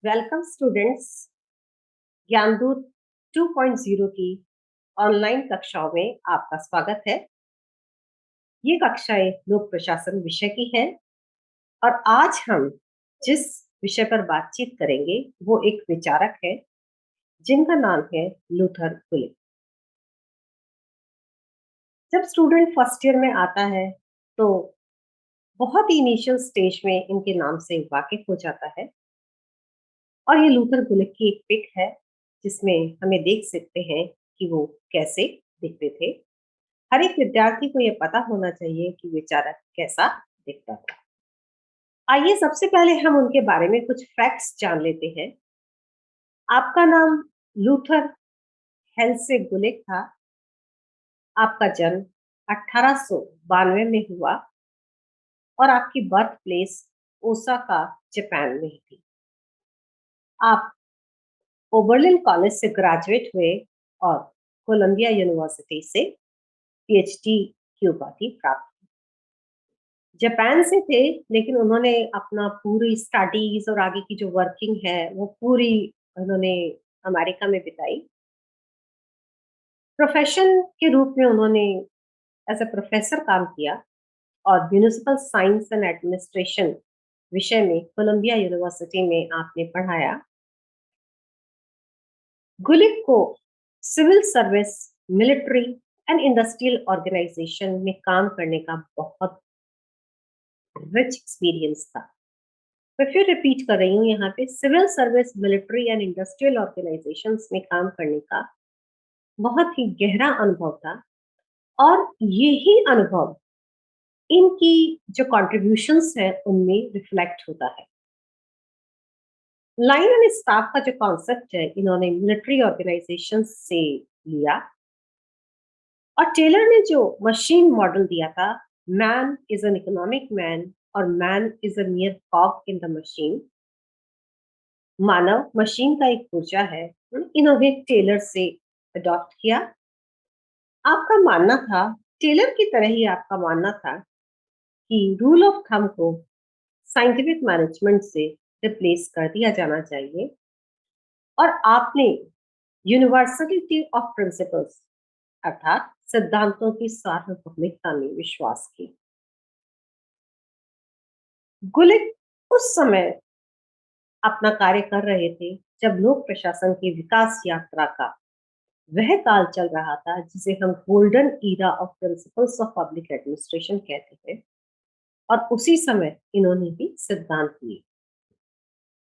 Welcome students. Gyandoot 2.0 की online कक्षाओं में आपका स्वागत है। ये कक्षाएं लोक प्रशासन विषय की है और आज हम जिस विषय पर बातचीत करेंगे वो एक विचारक है जिनका नाम है लूथर गुलिक। जब स्टूडेंट फर्स्ट ईयर में आता है तो बहुत ही इनिशियल स्टेज में इनके नाम से वाकिफ हो जाता है और ये लूथर गुलिक की एक पिक है जिसमें हमें देख सकते हैं कि वो कैसे दिखते थे। हर एक विद्यार्थी को यह पता होना चाहिए कि विचारक कैसा दिखता था। आइए सबसे पहले हम उनके बारे में कुछ फैक्ट्स जान लेते हैं। आपका नाम लूथर हेल्से गुलिक था। आपका जन्म 1892 में हुआ और आपकी बर्थ प्लेस ओसाका जापान में थी। आप ओबरलिन कॉलेज से ग्रेजुएट हुए और कोलंबिया यूनिवर्सिटी से पीएचडी की उपाधि प्राप्त। जापान से थे लेकिन उन्होंने अपना पूरी स्टडीज और आगे की जो वर्किंग है वो पूरी उन्होंने अमेरिका में बिताई। प्रोफेशन के रूप में उन्होंने एज अ प्रोफेसर काम किया और म्यूनिसिपल साइंस एंड एडमिनिस्ट्रेशन विषय में कोलंबिया यूनिवर्सिटी में आपने पढ़ाया। गुलिक को civil service, military and industrial organization में काम करने का बहुत रिच एक्सपीरियंस था। मैं फिर रिपीट कर रही हूँ यहाँ पे, civil service, military and industrial organizations में काम करने का बहुत ही गहरा अनुभव था और यही अनुभव इनकी जो कॉन्ट्रीब्यूशंस है उनमें रिफ्लेक्ट होता है। लाइन एंड स्टाफ का जो कॉन्सेप्ट है इन्होंने मिलिट्री ऑर्गेनाइजेशन से लिया और टेलर ने जो मशीन मॉडल दिया था, man is an economic man और man is a mere cog in the machine, मानव मशीन का एक पुर्जा है, इन्होंने टेलर से अडॉप्ट किया। आपका मानना था, टेलर की तरह ही आपका मानना था कि रूल ऑफ थंब को साइंटिफिक मैनेजमेंट से रिप्लेस कर दिया जाना चाहिए और आपने यूनिवर्सलिटी ऑफ प्रिंसिपल्स अर्थात सिद्धांतों की सार्वभौमिकता में विश्वास की। गुलिक उस समय अपना कार्य कर रहे थे जब लोक प्रशासन की विकास यात्रा का वह काल चल रहा था जिसे हम golden era of principles of public administration कहते हैं और उसी समय इन्होंने भी सिद्धांत दिए।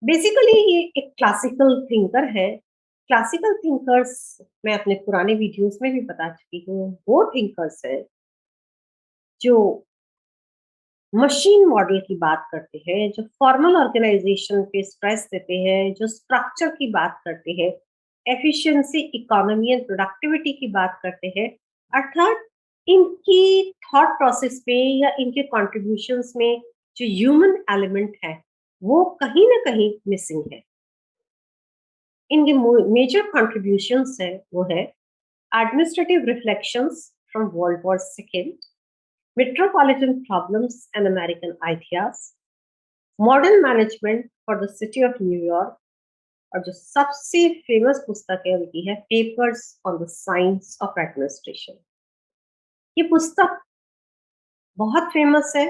बेसिकली ये एक क्लासिकल थिंकर है। क्लासिकल थिंकर्स मैं अपने पुराने वीडियोस में भी बता चुकी हूँ, वो थिंकर्स है जो मशीन मॉडल की बात करते हैं, जो फॉर्मल ऑर्गेनाइजेशन पे स्ट्रेस देते हैं, जो स्ट्रक्चर की बात करते हैं, एफिशिएंसी, इकोनॉमी एंड प्रोडक्टिविटी की बात करते हैं। अर्थात इनकी थॉट प्रोसेस पे या इनके कॉन्ट्रीब्यूशंस में जो ह्यूमन एलिमेंट है वो कहीं ना कहीं मिसिंग है। इनके मेजर कॉन्ट्रीब्यूशंस है वो है administrative reflections from world war second, metropolitan problems and American ideas, modern management for the city of New York और जो सबसे फेमस पुस्तक है उनकी है papers on the science of administration. ये पुस्तक बहुत फेमस है।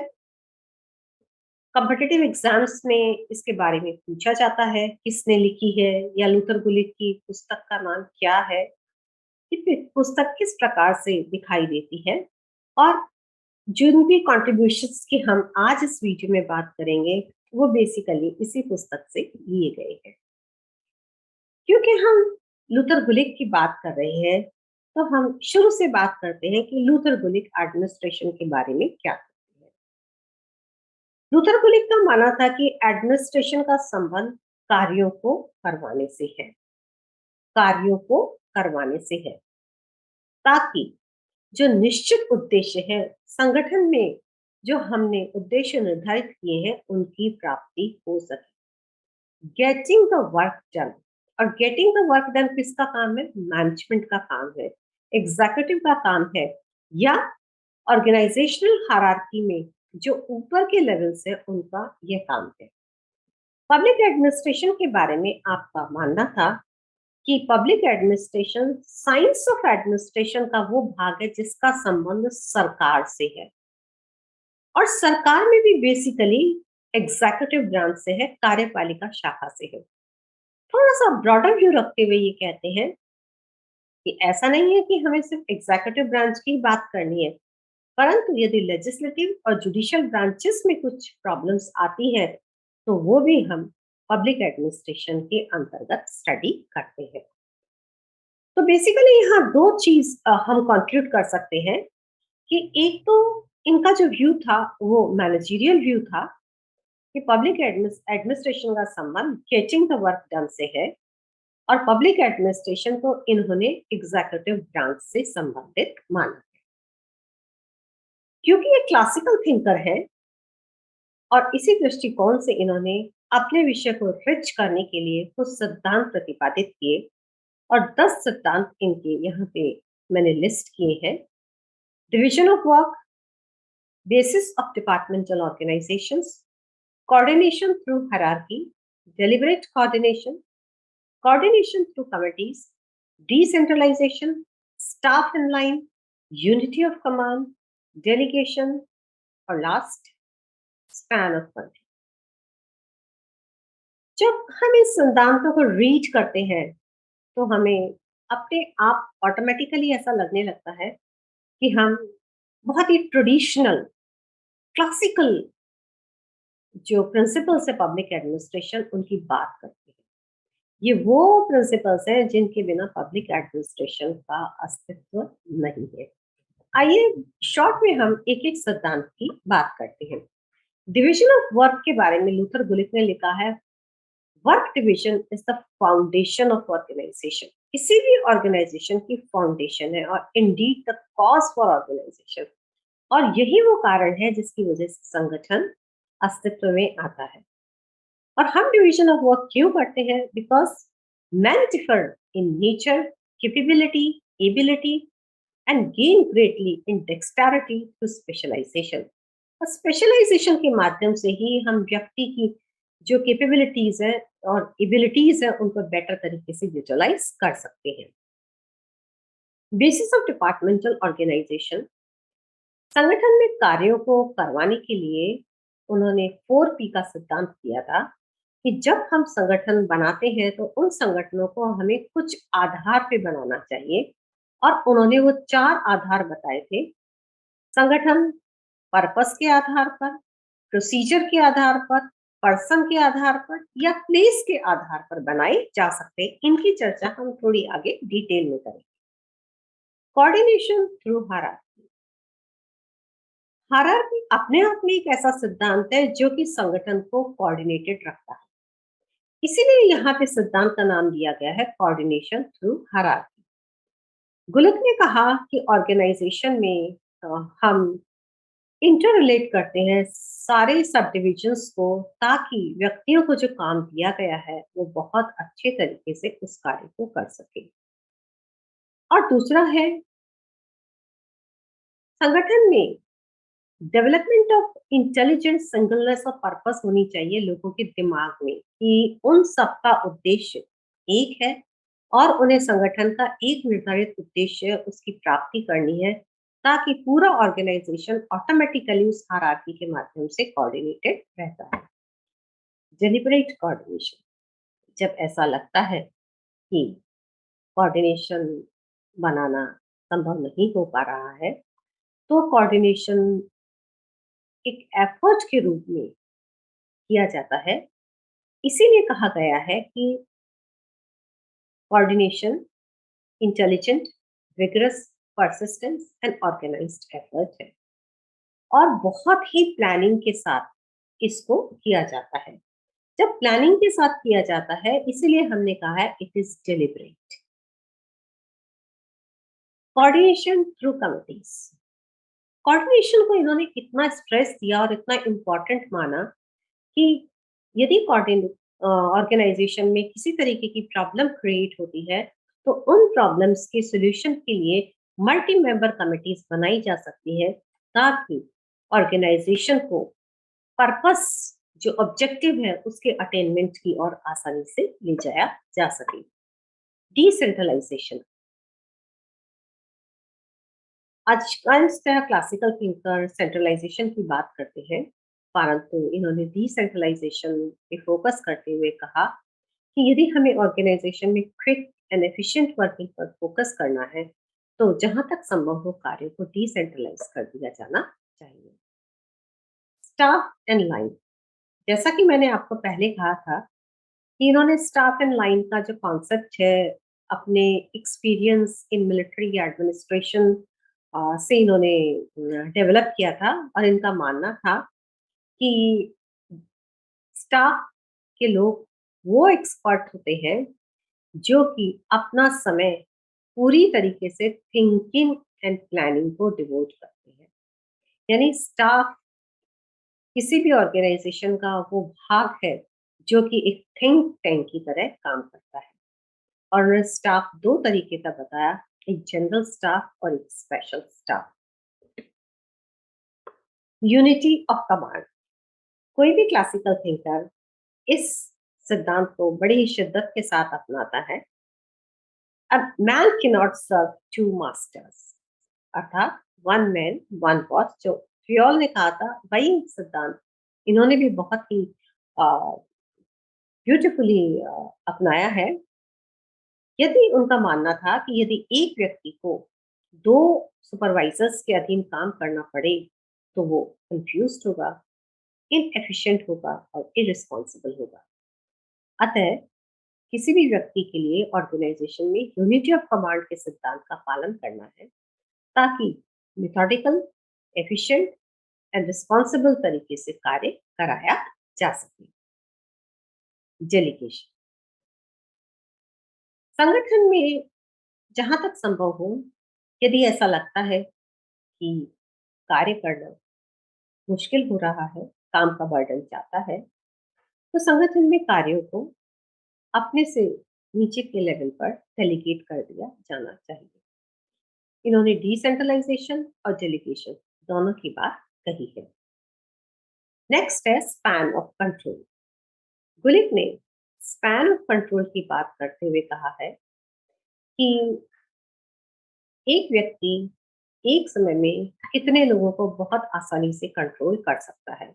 कॉम्पिटिटिव एग्जाम्स में इसके बारे में पूछा जाता है किसने लिखी है या लूथर गुलिक की पुस्तक का नाम क्या है, ये पुस्तक किस प्रकार से दिखाई देती है और जिन भी कॉन्ट्रीब्यूशंस की हम आज इस वीडियो में बात करेंगे वो बेसिकली इसी पुस्तक से लिए गए हैं। क्योंकि हम लूथर गुलिक की बात कर रहे हैं तो हम शुरू से बात करते हैं कि लूथर गुलिक एडमिनिस्ट्रेशन के बारे में क्या करते हैं। लूथर गुलिक का मानना था कि एडमिनिस्ट्रेशन का संबंध कार्यों को करवाने से है, कार्यों को करवाने से है ताकि जो निश्चित उद्देश्य है संगठन में, जो हमने उद्देश्य निर्धारित किए हैं उनकी प्राप्ति हो सके। गेटिंग द वर्क डन, और गेटिंग द वर्क डन किसका काम है? मैनेजमेंट का काम है, एग्जीक्यूटिव का काम है या ऑर्गेनाइजेशनल हायरार्की में जो ऊपर के लेवल्स है उनका यह काम है। पब्लिक एडमिनिस्ट्रेशन के बारे में आपका मानना था कि public administration science of administration का वो भाग है जिसका संबंध सरकार से है, और सरकार में भी बेसिकली एग्जीक्यूटिव ब्रांच से है, कार्यपालिका शाखा से है। थोड़ा सा ब्रॉडर व्यू रखते हुए ये कहते हैं कि ऐसा नहीं है कि हमें सिर्फ एग्जीक्यूटिव ब्रांच की बात करनी है, परंतु यदि लेजिस्लेटिव और जुडिशियल ब्रांचेस में कुछ प्रॉब्लम्स आती है तो वो भी हम पब्लिक एडमिनिस्ट्रेशन के अंतर्गत स्टडी करते हैं। तो बेसिकली यहाँ दो चीज हम कंक्लूड कर सकते हैं कि एक तो इनका जो व्यू था वो मैनेजरियल व्यू था कि पब्लिक एडमिनिस्ट्रेशन का संबंध गेटिंग द वर्क डन से है, और पब्लिक एडमिनिस्ट्रेशन को इन्होंने एग्जीक्यूटिव ब्रांच से संबंधित माना। क्योंकि ये क्लासिकल थिंकर है और इसी दृष्टिकोण से इन्होंने अपने विषय को रिच करने के लिए कुछ सिद्धांत प्रतिपादित किए, और 10 सिद्धांत इनके यहाँ पे मैंने लिस्ट किए हैं। Division of work, basis of departmental organizations, coordination through hierarchy, deliberate coordination, coordination through committees, decentralization, staff in line, unity of command, delegation, और last, span of control. जब हम इस सिद्धांतों को रीड करते हैं तो हमें अपने आप ऑटोमेटिकली ऐसा लगने लगता है कि हम बहुत ही ट्रेडिशनल क्लासिकल जो प्रिंसिपल्स है पब्लिक एडमिनिस्ट्रेशन उनकी बात करते हैं। ये वो प्रिंसिपल्स हैं जिनके बिना पब्लिक एडमिनिस्ट्रेशन का अस्तित्व नहीं है। आइए शॉर्ट में हम एक एक सिद्धांत की बात करते हैं। डिवीजन ऑफ वर्क के बारे में लूथर गुलिक ने लिखा है, work division is the foundation of organization. किसी भी ऑर्गेनाइजेशन की फाउंडेशन है और indeed the cause for organization, और यही वो कारण है जिसकी वजह से संगठन अस्तित्व में आता है। और हम डिवीजन ऑफ वर्क क्यों करते हैं? Because man differ in nature, capability, ability and gain greatly in dexterity through specialization. और स्पेशलाइजेशन के माध्यम से ही हम व्यक्ति की जो कैपेबिलिटीज है और एबिलिटीज है उनको बेटर तरीके से यूटिलाइज कर सकते हैं। बेसिस ऑफ डिपार्टमेंटल ऑर्गेनाइजेशन, संगठन में कार्यों को करवाने के लिए उन्होंने 4P का सिद्धांत किया था कि जब हम संगठन बनाते हैं तो उन संगठनों को हमें कुछ आधार पे बनाना चाहिए, और उन्होंने वो 4 आधार बताए थे। संगठन पर्पस के आधार पर, प्रोसीजर के आधार पर, पर्सन के आधार पर या प्लेस के आधार पर बनाए जा सकते हैं। इनकी चर्चा हम थोड़ी आगे डिटेल में करेंगे। कोऑर्डिनेशन थ्रू हायरार्की, हायरार्की अपने आप में एक ऐसा सिद्धांत है जो कि संगठन को कोऑर्डिनेटेड रखता है, इसीलिए यहाँ पे सिद्धांत का नाम दिया गया है कोऑर्डिनेशन थ्रू हायरार्की। गुलिक ने कहा कि ऑर्गेनाइजेशन में हम इंटर रिलेट करते हैं सारे सब डिविजन्स को, ताकि व्यक्तियों को जो काम दिया गया है वो बहुत अच्छे तरीके से उस कार्य को कर सके। और दूसरा है संगठन में development of intelligent singleness of purpose होनी चाहिए लोगों के दिमाग में कि उन सबका उद्देश्य एक है और उन्हें संगठन का एक निर्धारित उद्देश्य उसकी प्राप्ति करनी है, ताकि पूरा ऑर्गेनाइजेशन ऑटोमेटिकली उस हायरार्की के माध्यम से कोऑर्डिनेटेड रहता है। डेलिबरेट कोऑर्डिनेशन, जब ऐसा लगता है कि कोऑर्डिनेशन बनाना संभव नहीं हो पा रहा है तो कोऑर्डिनेशन एक एफर्ट के रूप में किया जाता है। इसीलिए कहा गया है कि coordination intelligent, vigorous, persistence and organized effort है, और बहुत ही प्लानिंग के साथ इसको किया जाता है। जब प्लानिंग के साथ किया जाता है इसीलिए हमने कहा है it is deliberate. Coordination through committees, coordination को इन्होंने इतना स्ट्रेस दिया और इतना इम्पोर्टेंट माना कि यदि ऑर्गेनाइजेशन में किसी तरीके की प्रॉब्लम क्रिएट होती है तो उन प्रॉब्लम्स के सॉल्यूशन के लिए मल्टी मेंबर कमिटीज बनाई जा सकती है, ताकि ऑर्गेनाइजेशन को पर्पस जो ऑब्जेक्टिव है उसके अटेनमेंट की ओर आसानी से ले जाया जा सके। डिसेंट्रलाइजेशन, आजकल क्लासिकल थिंकर सेंट्रलाइजेशन की बात करते हैं, परंतु इन्होंने डिसेंट्रलाइजेशन पे फोकस करते हुए कहा कि यदि हमें ऑर्गेनाइजेशन में क्विक एंड एफिशिएंट वर्किंग पर फोकस करना है, तो जहां तक संभव हो कार्यों को डिसेंट्रलाइज कर दिया जाना चाहिए। स्टाफ एंड लाइन, जैसा कि मैंने आपको पहले कहा था कि इन्होंने स्टाफ एंड लाइन का जो कॉन्सेप्ट है अपने एक्सपीरियंस इन मिलिट्री एडमिनिस्ट्रेशन से इन्होंने डेवलप किया था, और इनका मानना था कि स्टाफ के लोग वो एक्सपर्ट होते हैं जो कि अपना समय पूरी तरीके से थिंकिंग एंड प्लानिंग को डिवोट करते हैं। यानी स्टाफ किसी भी ऑर्गेनाइजेशन का वो भाग है जो कि एक थिंक टैंक की तरह काम करता है। और उन्होंने स्टाफ दो तरीके का बताया, एक जनरल स्टाफ और एक special staff. Unity of command, कोई भी क्लासिकल थिंकर इस सिद्धांत को बड़ी ही शिद्दत के साथ अपनाता है। अब man can not serve two masters, अर्थात वन मैन वन बॉस, जो फ्योल ने कहा था वही सिद्धांत इन्होंने भी बहुत ही ब्यूटीफुली अपनाया है। यदि उनका मानना था कि यदि एक व्यक्ति को दो सुपरवाइजर्स के अधीन काम करना पड़े तो वो कंफ्यूज्ड होगा, इनएफिशिएंट होगा और इररिस्पॉन्सिबल होगा। अतः किसी भी व्यक्ति के लिए ऑर्गेनाइजेशन में यूनिटी ऑफ कमांड के सिद्धांत का पालन करना है, ताकि मेथोडिकल, एफिशिएंट एंड रिस्पॉन्सिबल तरीके से कार्य कराया जा सके। डेलीगेशन, संगठन में जहां तक संभव हो, यदि ऐसा लगता है कि कार्य करना मुश्किल हो रहा है, काम का बर्डन ज्यादा है, तो संगठन में कार्यों को अपने से नीचे के लेवल पर डेलीगेट कर दिया जाना चाहिए। इन्होंने डिसेंट्रलाइजेशन और डेलीगेशन दोनों की बात कही है। नेक्स्ट है स्पैन ऑफ कंट्रोल। गुलिक ने स्पैन ऑफ कंट्रोल की बात करते हुए कहा है कि एक व्यक्ति एक समय में कितने लोगों को बहुत आसानी से कंट्रोल कर सकता है।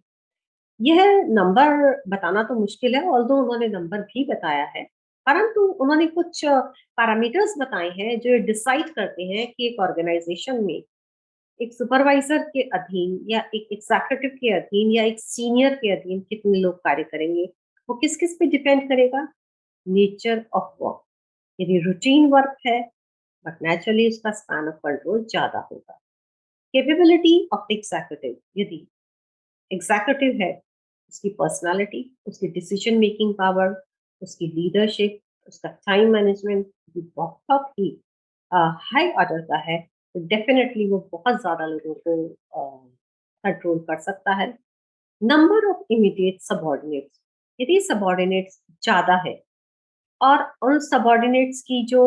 यह नंबर बताना तो मुश्किल है, ऑल्दो उन्होंने नंबर भी बताया है, परंतु उन्होंने कुछ पैरामीटर्स बताए हैं जो डिसाइड करते हैं कि एक ऑर्गेनाइजेशन में एक सुपरवाइजर के अधीन या एक एग्जीक्यूटिव के अधीन या एक सीनियर के अधीन कितने लोग कार्य करेंगे। वो किस किस पे डिपेंड करेगा? नेचर ऑफ वर्क, यदि रूटीन वर्क है बट नेचुरली उसका स्पैन ऑफ कंट्रोल ज्यादा होगा। कैपेबिलिटी ऑफ एग्जीक्यूटिव, यदि एग्जीक्यूटिव है, उसकी पर्सनालिटी, उसकी डिसीजन मेकिंग पावर, उसकी लीडरशिप, उसका टाइम मैनेजमेंट बहुत ही हाई ऑर्डर का है, तो डेफिनेटली वो बहुत ज्यादा लोगों को कंट्रोल कर सकता है। नंबर ऑफ इमीडिएट सबॉर्डिनेट्स, यदि सबॉर्डिनेट्स ज्यादा है और उन सबॉर्डिनेट्स की जो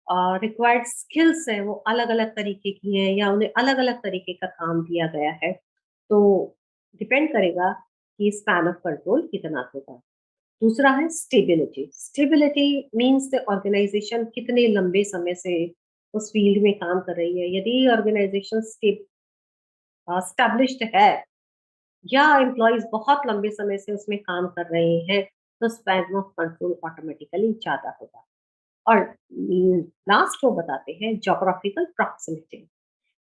रिक्वायर्ड स्किल्स है वो अलग अलग तरीके की है या उन्हें अलग अलग तरीके का काम दिया गया है, तो डिपेंड करेगा कि स्पैन ऑफ कंट्रोल कितना होगा। दूसरा है stability. Stability means the organization कितने लंबे समय से उस फील्ड में काम कर रही है। यदि ऑर्गेनाइजेशन स्टैब्लिश्ड है या एम्प्लॉयज बहुत लंबे समय से उसमें काम कर रहे हैं, तो स्पैन ऑफ कंट्रोल ऑटोमेटिकली ज्यादा होगा। और लास्ट वो बताते हैं ज्योग्राफिकल प्रॉक्सिमिटी।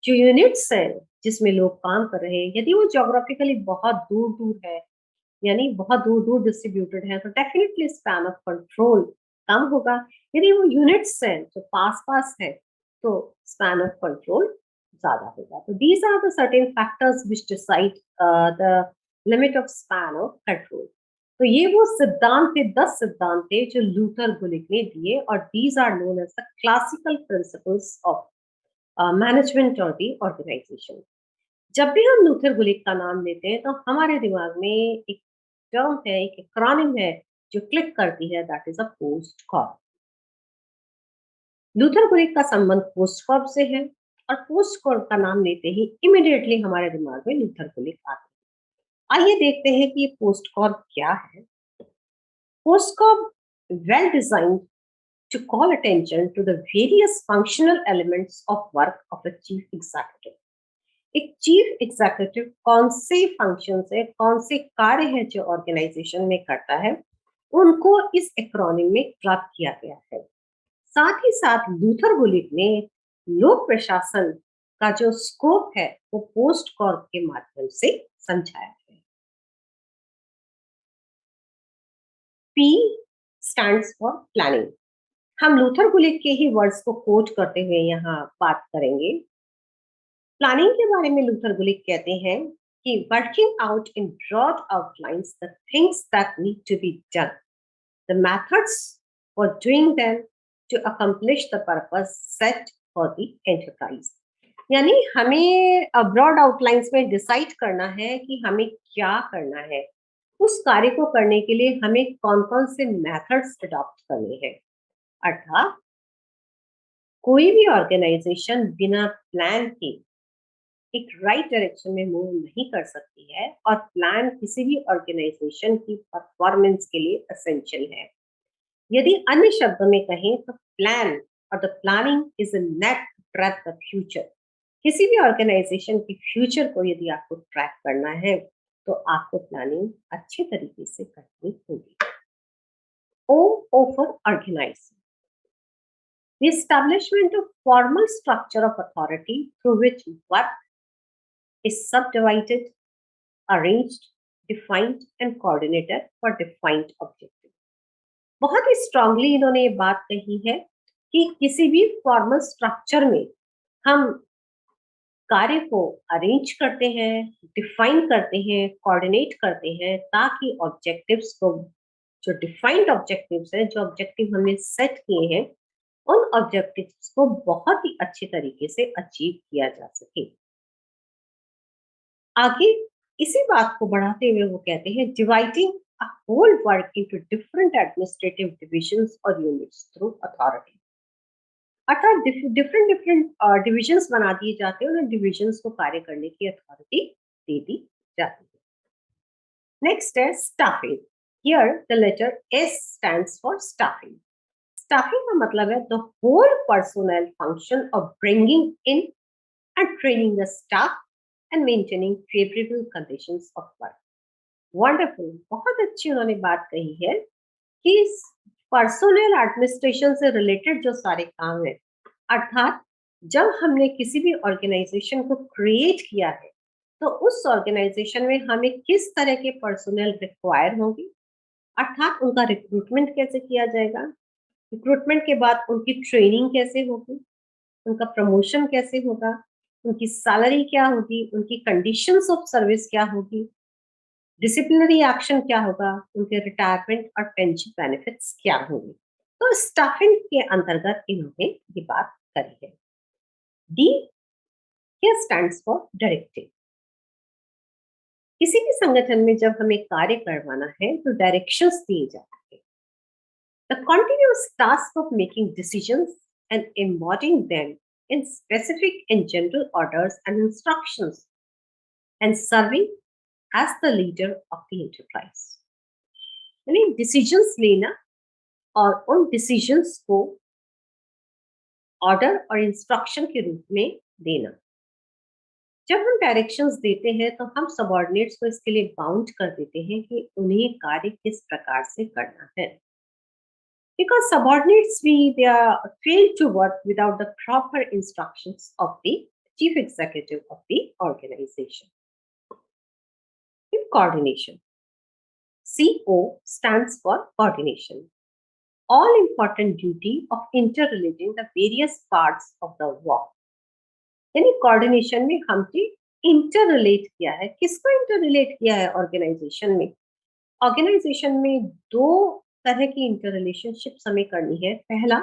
जो यूनिट्स है जिसमें लोग काम कर रहे हैं, यदि वो ज्योग्राफिकली बहुत दूर दूर है, यानी बहुत दूर दूर डिस्ट्रीब्यूटेड है, तो डेफिनेटली स्पैन ऑफ कंट्रोल कम होगा। यदि वो यूनिट्स हैं जो पास पास है, तो स्पैन ऑफ कंट्रोल ज्यादा होगा। तो these are the certain factors which decide the limit of span of control. तो ये वो सिद्धांत थे, 10 सिद्धांत थे जो लूथर गुलिक ने दिए, और these are known as the classical principles of management और दी ऑर्गेनाइजेशन। जब भी हम लूथर गुलिक का नाम लेते हैं तो हमारे दिमाग में एक टर्म है, एक एक्रोनिम है जो क्लिक करती है, that is a POSDCORB. Luther Gulick का संबंध पोस्ट कॉर्प से है, और पोस्ट कॉर्प का नाम लेते ही इमिडिएटली हमारे दिमाग में लूथर गुलिक आता है। आइए देखते हैं कि ये पोस्टकॉर्प क्या है। पोस्टकॉर्प well designed to call attention to the various functional elements of work of a chief executive. एक चीफ एग्जीक्यूटिव कौन से फंक्शन है, कौन से कार्य है जो ऑर्गेनाइजेशन में करता है, उनको इस एक्रोनिम में क्लब किया गया है। साथ ही साथ लूथर गुलिक ने लोक प्रशासन का जो स्कोप है वो पोस्ट कॉर्प के माध्यम से समझाया है। P stands for planning. हम लूथर गुलिक के ही वर्ड्स को कोट करते हुए यहाँ बात करेंगे। प्लानिंग के बारे में लूथर गुलिक कहते हैं कि working out in broad outlines the things that need to be done, the methods for doing them to accomplish the purpose set for the enterprise. यानी हमें ब्रॉड आउटलाइंस में डिसाइड करना है कि हमें क्या करना है, उस कार्य को करने के लिए हमें कौन कौन से मेथड्स अडॉप्ट करने हैं। अर्थात कोई भी ऑर्गेनाइजेशन बिना प्लान के एक राइट डायरेक्शन में मूव नहीं कर सकती है, और प्लान किसी भी ऑर्गेनाइजेशन की परफॉर्मेंस के लिए एसेंशियल है। यदि अन्य शब्दों में कहें तो प्लान और the planning is a net track the future. किसी भी ऑर्गेनाइजेशन की फ्यूचर को यदि आपको ट्रैक करना है तो आपको प्लानिंग अच्छे तरीके से करनी होगी। O for organizing. The establishment of formal structure of authority through which work is subdivided, arranged, defined and coordinated for defined objective. बहुत ही स्ट्रांगली इन्होंने ये बात कही है कि किसी भी फॉर्मल स्ट्रक्चर में हम कार्य को अरेंज करते हैं, डिफाइन करते हैं, कोऑर्डिनेट करते हैं, ताकि ऑब्जेक्टिव्स को, जो डिफाइंड ऑब्जेक्टिव्स हैं, जो ऑब्जेक्टिव हमने सेट किए हैं, उन ऑब्जेक्टिव्स को बहुत ही अच्छे तरीके से अचीव किया जा सके। आगे इसी बात को बढ़ाते हुए वो कहते हैं dividing a whole work into different administrative divisions और यूनिट्स थ्रू अथॉरिटी। अर्थात डिफरेंट डिफरेंट डिविजन्स बना दिए जाते हैं, उन डिविजन्स को कार्य करने की अथॉरिटी दे दी जाती है। नेक्स्ट है staffing. Here the letter S stands for staffing. Staffing का मतलब है the whole personnel function of bringing in and training the staff and maintaining favorable conditions of work. Wonderful, बहुत अच्छी उन्होंने बात कही है कि पर्सोनल एडमिनिस्ट्रेशन से रिलेटेड जो सारे काम है, अर्थात जब हमने किसी भी ऑर्गेनाइजेशन को क्रिएट किया है तो उस ऑर्गेनाइजेशन में हमें किस तरह के पर्सोनल रिक्वायर होंगे, अर्थात उनका रिक्रूटमेंट कैसे किया जाएगा, रिक्रूटमेंट के बाद उनकी ट्रेनिंग कैसे होगी, उनका प्रमोशन कैसे होगा, उनकी सैलरी क्या होगी, उनकी कंडीशंस ऑफ सर्विस क्या होगी, डिसिप्लिनरी एक्शन क्या होगा, उनके रिटायरमेंट और पेंशन बेनिफिट्स क्या होंगे। तो स्टाफिंग के अंतर्गत इन्होंने ये बात करी है। डी क्या स्टैंड्स फॉर डायरेक्टिव। किसी भी संगठन में जब हमें कार्य करवाना है तो डायरेक्शंस दिए जाते हैं। The continuous task of making decisions and embodying them in specific and general orders and instructions, and serving as the leader of the enterprise. यानी डिसीजंस लेना और उन डिसीजंस को ऑर्डर और इंस्ट्रक्शन के रूप में देना। जब हम डायरेक्शंस देते हैं तो हम सबऑर्डिनेट्स को इसके लिए बाउंड कर देते हैं कि उन्हें कार्य किस प्रकार से करना है। Because subordinates they are fail to work without the proper instructions of the chief executive of the organization. In coordination, CO stands for coordination. All important duty of interrelating the various parts of the work. यानी coordination में हमने interrelate किया है। किसको interrelate किया है organisation में? Organisation में दो तरह की इंटर रिलेशनशिप्स हमें करनी है। पहला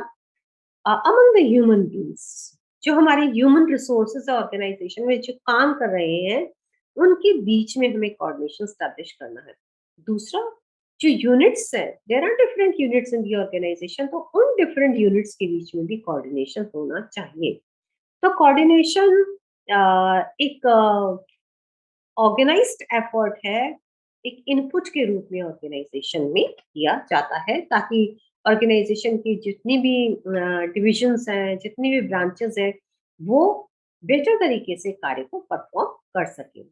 अमंग द ह्यूमन बींग्स, जो हमारे ह्यूमन रिसोर्सेज है ऑर्गेनाइजेशन में जो काम कर रहे हैं उनके बीच में हमें कोऑर्डिनेशन स्टैब्लिश करना है। दूसरा जो यूनिट्स है, there are different units in the organization, तो उन डिफरेंट यूनिट्स के बीच में भी कोऑर्डिनेशन होना चाहिए। तो कोऑर्डिनेशन एक ऑर्गेनाइज्ड एफर्ट है, एक इनपुट के रूप में ऑर्गेनाइजेशन में किया जाता है, ताकि ऑर्गेनाइजेशन की जितनी भी डिविजन्स हैं, जितनी भी ब्रांचेस हैं, वो बेटर तरीके से कार्य को परफॉर्म कर सकें।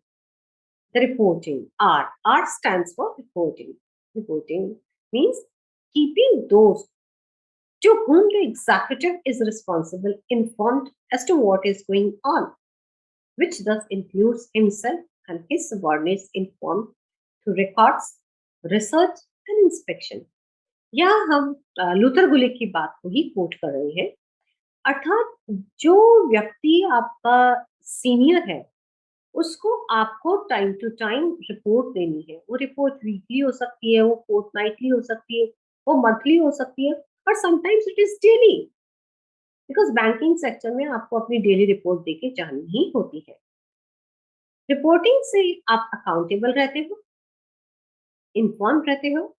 The reporting, R stands for reporting. Reporting means keeping those to whom the executive is responsible informed as to what is going on, which thus includes himself and his subordinates informed through records, research and inspection. यहाँ हम Luther गुलिक की बात को ही coat कर रहे हैं, अर्थात जो व्यक्ति आपका सीनियर है, उसको आपको टाइम टू टाइम रिपोर्ट देनी है। वो रिपोर्ट वीकली हो सकती है, वो फोर्टनाइटली हो सकती है, वो मंथली हो सकती है, और sometimes it is daily, because banking sector में आपको अपनी डेली रिपोर्ट देके जानी ही होती है। रिपोर्टिंग से आप अकाउंटेबल रहते हो, इन्फॉर्म रहते हो,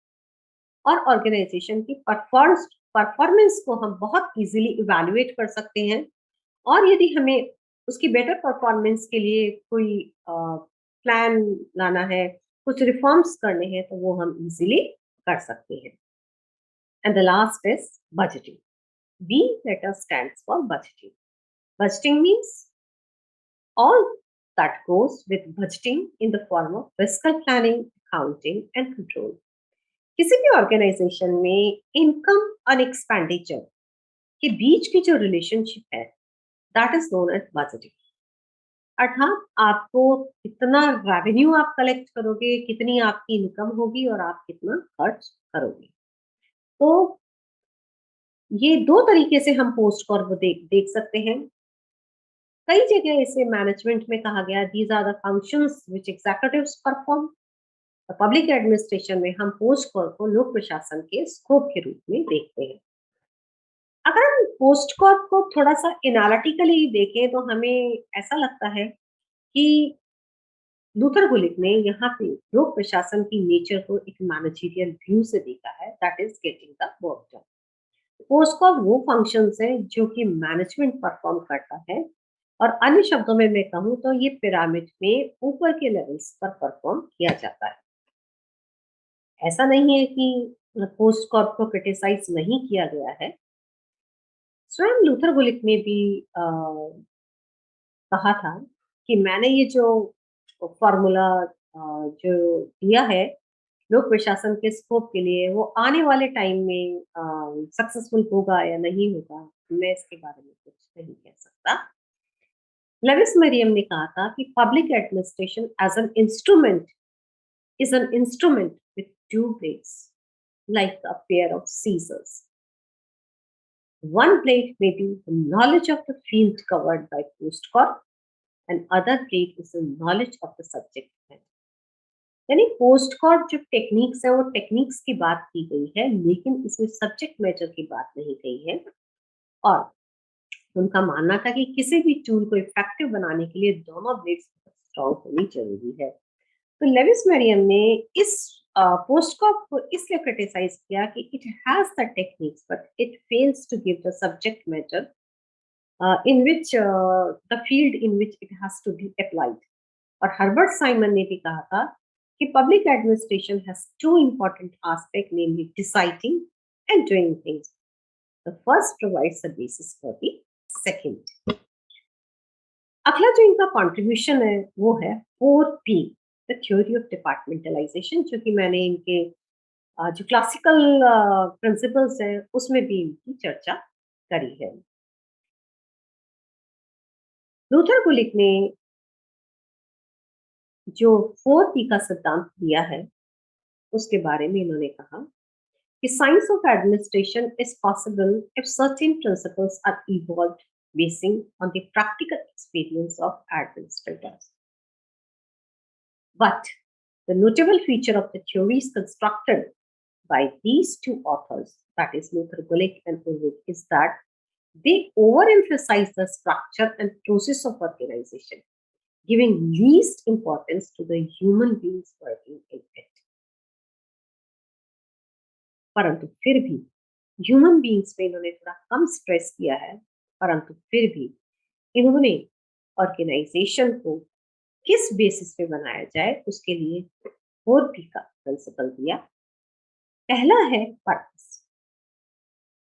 और ऑर्गेनाइजेशन की परफॉर्मेंस को हम बहुत इजीली इवैल्यूएट कर सकते हैं। और यदि हमें उसकी बेटर परफॉर्मेंस के लिए कोई प्लान लाना है, कुछ रिफॉर्म्स करने हैं, तो वो हम इजीली कर सकते हैं। And the last is budgeting. B letter stands for budgeting. Budgeting means all that goes with budgeting in the form of fiscal planning, accounting and control. किसी भी ऑर्गेनाइजेशन में इनकम और एक्सपेंडिचर के बीच की जो रिलेशनशिप है, that is known as budgeting. अर्थात आपको कितना रेवेन्यू आप कलेक्ट करोगे, कितनी आपकी इनकम होगी और आप कितना खर्च करोगे। तो ये दो तरीके से हम पोस्ट को देख देख सकते हैं। कई जगह इसे मैनेजमेंट में कहा गया, these are the functions which executives perform. Public administration में हम पोस्ट कॉल को लोक प्रशासन के स्कोप के रूप में देखते हैं। अगर हम पोस्ट कॉर्प को थोड़ा सा एनालिटिकली देखें, तो हमें ऐसा लगता है कि लूथर गुलिक ने यहाँ पे लोक प्रशासन की नेचर को एक मैनेजरियल व्यू से देखा है, that is getting the work done. Post Corp वो फंक्शंस हैं जो कि मैनेजमेंट परफॉर्म करता है, और अन्य शब्दों में मैं कहूँ तो ये पिरामिड में ऊपर के लेवल्स पर परफॉर्म किया जाता है। ऐसा नहीं है कि पोस्ट कॉर्प को क्रिटिसाइज नहीं किया गया है। स्वयं लूथर गुलिक ने भी कहा था कि मैंने ये जो फॉर्मूला जो दिया है लोक प्रशासन के स्कोप के लिए, वो आने वाले टाइम में सक्सेसफुल होगा या नहीं होगा, मैं इसके बारे में कुछ नहीं कह सकता। लेविस मरियम ने कहा था कि public administration as an instrument is an instrument with two blades, like a pair of scissors. One blade may be the knowledge of the field covered by postcorp, and other blade is the knowledge of the subject matter. यानी पोस्टकॉर्प जो techniques है, वो techniques की बात की गई है, लेकिन इसमें सब्जेक्ट मैटर की बात नहीं कही है। और उनका मानना था कि किसी भी टूल को इफेक्टिव बनाने के लिए दोनों ब्लेड्स स्ट्रॉन्ग होनी जरूरी है। तो लेविस मेरियम ने इस पोस्टकॉप को इसलिए क्रिटिसाइज किया कि it has the techniques but it fails to give the subject matter in which the field in which it has to be applied. और हर्बर्ट साइमन ने भी कहा था कि public administration has two important aspect, namely deciding and doing things. The first provides the basis for the second. अगला जो इनका contribution है वो है 4P, the theory of departmentalisation, जो कि मैंने इनके जो क्लासिकल प्रिंसिपल्स हैं उसमें भी इनकी चर्चा करी है। लूथर गुलिक ने जो 4P का सिद्धांत दिया है, उसके बारे में इन्होंने कहा कि science of administration is possible if certain principles are evolved basing on the practical experience of administrators. But the notable feature of the theories constructed by these two authors, that is Luther Gulick and Ulrich, is that they overemphasize the structure and process of organization, giving least importance to the human beings working in it. परंतु फिर भी human beings पे इन्होंने थोड़ा कम stress किया है, परंतु फिर भी इन्होंने ऑर्गेनाइजेशन को किस बेसिस पे बनाया जाए उसके लिए 4P का प्रिंसिपल दिया। पहला है पर्पस,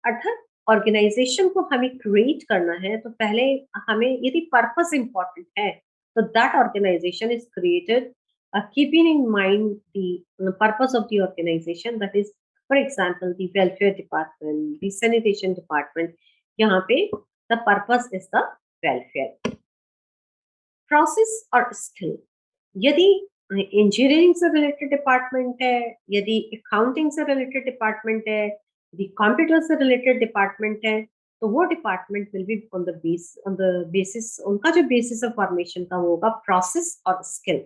अर्थात ऑर्गेनाइजेशन को हमें क्रिएट करना है तो पहले हमें यदि पर्पस इंपॉर्टेंट है तो that organization is created keeping in mind the purpose of the organization, that is for example the welfare department, the sanitation department, यहाँ पे the purpose is the welfare. Process और स्किल, यदि engineering से related department है, यदि accounting से related department है, यदि कंप्यूटर से रिलेटेड डिपार्टमेंट है, तो वो department will be on the basis, उनका जो बेसिस ऑफ फॉर्मेशन का वो होगा प्रोसेस और skill.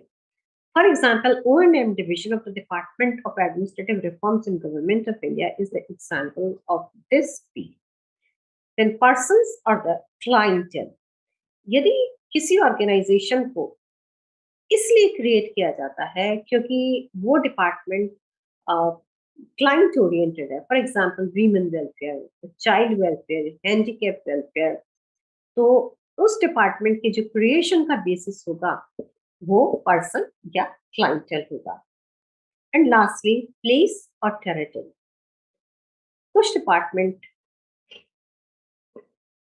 For example, O&M division of the Department of Administrative Reforms in Government of India is the example of this field. Then persons or the clientele, यदि किसी organisation को इसलिए create किया जाता है क्योंकि वो डिपार्टमेंट क्लाइंट ओरिएंटेड है, for example women welfare, child welfare, handicap welfare, तो उस डिपार्टमेंट के जो क्रिएशन का बेसिस होगा वो पर्सन या क्लाइंटल होगा। एंड लास्टली प्लेस और टेरिटरी, कुछ डिपार्टमेंट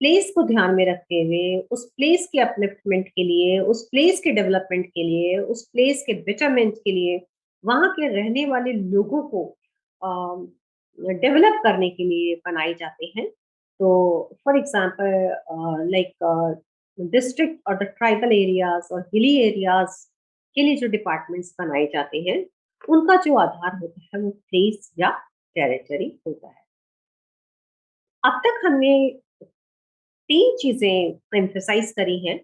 प्लेस को ध्यान में रखते हुए उस प्लेस के अपलिफ्टमेंट के लिए, उस प्लेस के डेवलपमेंट के लिए, उस प्लेस के बेटरमेंट के लिए, वहाँ के रहने वाले लोगों को डेवलप करने के लिए बनाए जाते हैं। तो फॉर एग्जांपल लाइक डिस्ट्रिक्ट और द ट्राइबल एरियाज और हिली एरियाज के लिए जो डिपार्टमेंट्स बनाए जाते हैं उनका जो आधार होता है वो प्लेस या टेरिटरी होता है। अब तक हमने 3 चीजें एम्फसाइज करी हैं: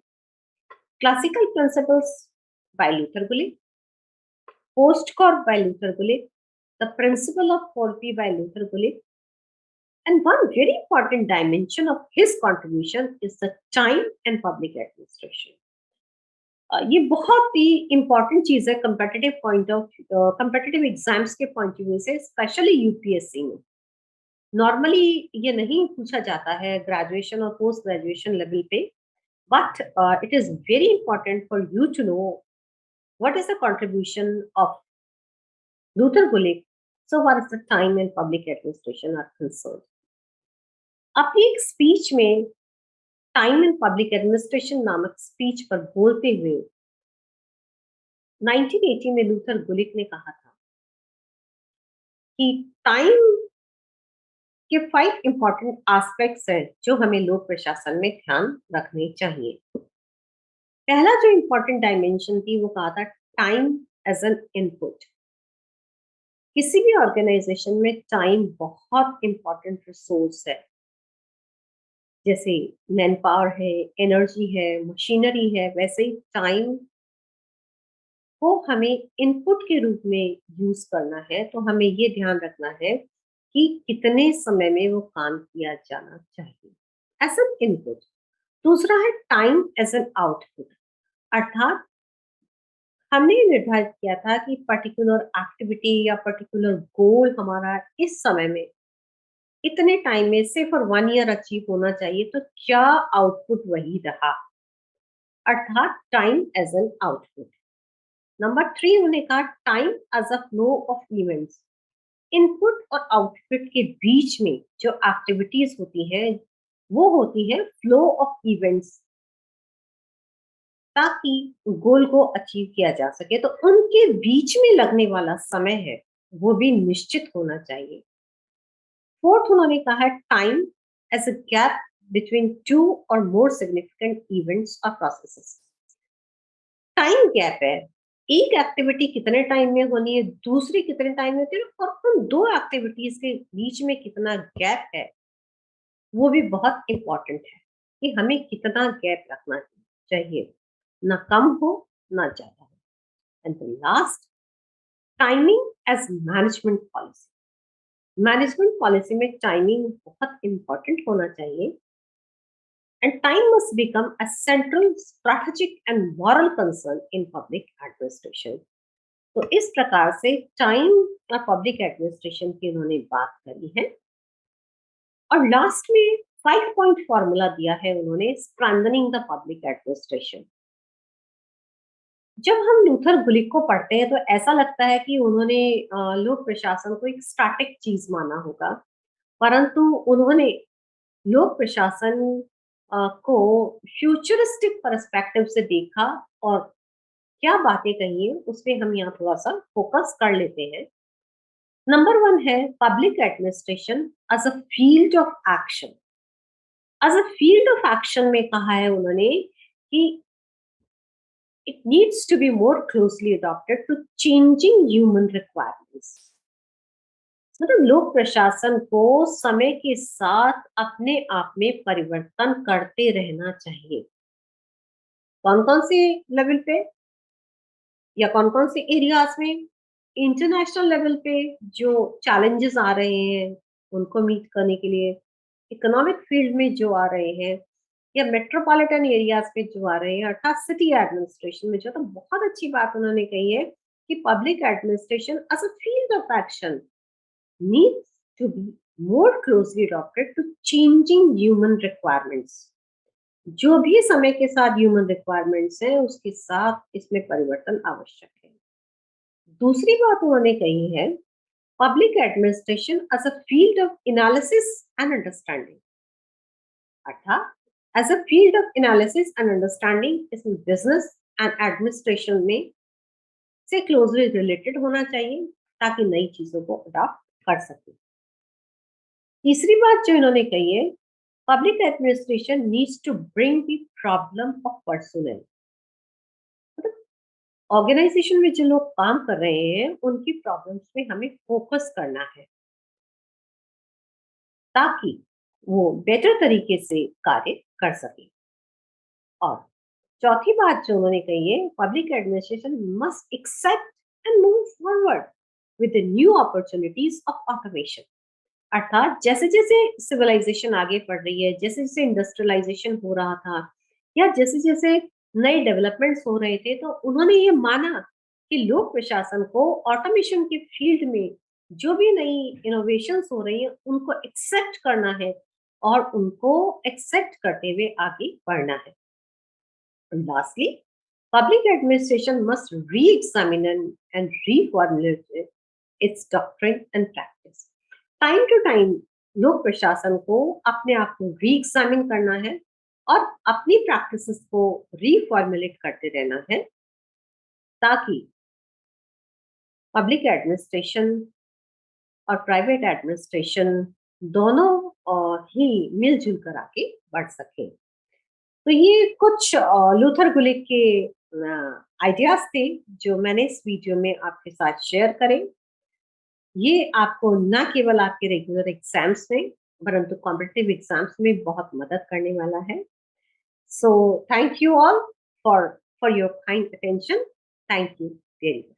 classical principles by Luther Gulick, POSDCORB by Luther Gulick, the principle of 4P by Luther Gulick, and one very important dimension of his contribution is the time and public administration. ये बहुत ही important चीज है competitive exams के point of view से, specially UPSC में। Normally ये नहीं पूछा जाता है ग्रेजुएशन और पोस्ट ग्रेजुएशन लेवल पे, but it is very important for you to know what is the contribution of Luther Gulick so far as the time and public administration are concerned. अपनी एक speech में time and public administration नामक speech पर बोलते हुए 1980 में Luther गुलिक ने कहा था कि टाइम के 5 इंपॉर्टेंट एस्पेक्ट्स हैं जो हमें लोक प्रशासन में ध्यान रखने चाहिए। पहला जो इंपॉर्टेंट डायमेंशन थी वो कहा था टाइम एज एन इनपुट। किसी भी ऑर्गेनाइजेशन में टाइम बहुत इंपॉर्टेंट रिसोर्स है, जैसे मैन पावर है, एनर्जी है, मशीनरी है, वैसे ही टाइम को हमें इनपुट के रूप में यूज करना है। तो हमें ये ध्यान रखना है कि कितने समय में वो काम किया जाना चाहिए एज एन इनपुट। दूसरा है टाइम एज एन आउटपुट, अर्थात हमने निर्धारित किया था कि पर्टिकुलर एक्टिविटी या पर्टिकुलर गोल हमारा इस समय में इतने टाइम में से फॉर 1 ईयर अचीव होना चाहिए, तो क्या आउटपुट वही रहा, अर्थात time as an output. Number 3 उन्होंने कहा time as a flow of events. Input और आउटपुट के बीच में जो एक्टिविटीज होती हैं वो होती है फ्लो ऑफ इवेंट्स, ताकि गोल को अचीव किया जा सके। तो उनके बीच में लगने वाला समय है वो भी निश्चित होना चाहिए। फोर्थ उन्होंने कहा time as a gap between 2 और मोर सिग्निफिकेंट इवेंट्स और प्रोसेसेस। टाइम गैप है, एक एक्टिविटी कितने टाइम में होनी है, दूसरी कितने टाइम में होती है, और उन 2 एक्टिविटीज के बीच में कितना गैप है वो भी बहुत इंपॉर्टेंट है कि हमें कितना गैप रखना चाहिए, ना कम हो ना ज्यादा हो। And the last, timing as management policy. Management policy में टाइमिंग बहुत इंपॉर्टेंट होना चाहिए, and time must become a central strategic and moral concern in public administration. तो इस प्रकार से टाइम और पब्लिक एडमिनिस्ट्रेशन की उन्होंने बात करी है। और लास्ट में 5 पॉइंट फॉर्मूला दिया है उन्होंने, स्ट्रेंथनिंग द पब्लिक एडमिनिस्ट्रेशन। जब हम लूथर गुलिक को पढ़ते हैं तो ऐसा लगता है कि उन्होंने लोक प्रशासन को एक स्टैटिक चीज माना होगा, परंतु उन्होंने लोक प्रशासन को फ्यूचरिस्टिक पर्सपेक्टिव से देखा और क्या बातें कही है उस पे हम यहाँ थोड़ा सा फोकस कर लेते हैं। नंबर वन है public administration as a field of action. As a field of action में कहा है उन्होंने कि it needs to be more closely adapted to changing human requirements। मतलब लोक प्रशासन को समय के साथ अपने आप में परिवर्तन करते रहना चाहिए। कौन कौन से लेवल पे या कौन कौन से एरियाज में? इंटरनेशनल लेवल पे जो चैलेंजेस आ रहे हैं उनको मीट करने के लिए, इकोनॉमिक फील्ड में जो आ रहे हैं, या मेट्रोपॉलिटन एरियाज पे जो आ रहे हैं, अर्थात सिटी एडमिनिस्ट्रेशन में जो, तो बहुत अच्छी बात उन्होंने कही है कि public administration as a field of action needs to be more closely adapted to changing human requirements। जो भी समय के साथ ह्यूमन रिक्वायरमेंट्स है उसके साथ इसमें परिवर्तन आवश्यक है। दूसरी बात उन्होंने कही है public administration as a field of analysis and understanding. अर्थात as a field of analysis and understanding इसमें बिजनेस एंड एडमिनिस्ट्रेशन में से क्लोजली रिलेटेड होना चाहिए ताकि नई चीजों को अडॉप्ट कर सके। तीसरी बात जो इन्होंने कही है public administration needs to bring the problem of personnel. मतलब ऑर्गेनाइजेशन में जो लोग काम कर रहे हैं उनकी प्रॉब्लम्स में हमें फोकस करना है ताकि वो बेटर तरीके से कार्य कर सके। और चौथी बात जो उन्होंने कही है public administration must accept and move forward with the new opportunities of automation. अर्थात जैसे जैसे सिविलाइजेशन आगे बढ़ रही है, जैसे जैसे इंडस्ट्रियलाइजेशन हो रहा था, या जैसे जैसे नए डेवलपमेंट्स हो रहे थे, तो उन्होंने ये माना कि लोक प्रशासन को ऑटोमेशन के फील्ड में जो भी नई इनोवेशंस हो रही है उनको एक्सेप्ट करना है और उनको एक्सेप्ट करते हुए आगे बढ़ना है। Lastly, public administration must re-examine and reformulate its doctrine and practice। Time to time लोक प्रशासन को अपने आप को री-एग्जामिन करना है और अपनी प्रैक्टिसेस को रीफॉर्मुलेट करते रहना है ताकि पब्लिक एडमिनिस्ट्रेशन और प्राइवेट एडमिनिस्ट्रेशन दोनों ही मिलजुल कर आगे बढ़ सके। तो ये कुछ लूथर गुलिक के आइडियाज थे जो मैंने इस वीडियो में आपके साथ शेयर करे। ये आपको न केवल आपके रेगुलर एग्जाम्स में परंतु कॉम्पिटिटिव एग्जाम्स में बहुत मदद करने वाला है। So thank you all for your kind attention. Thank you very much.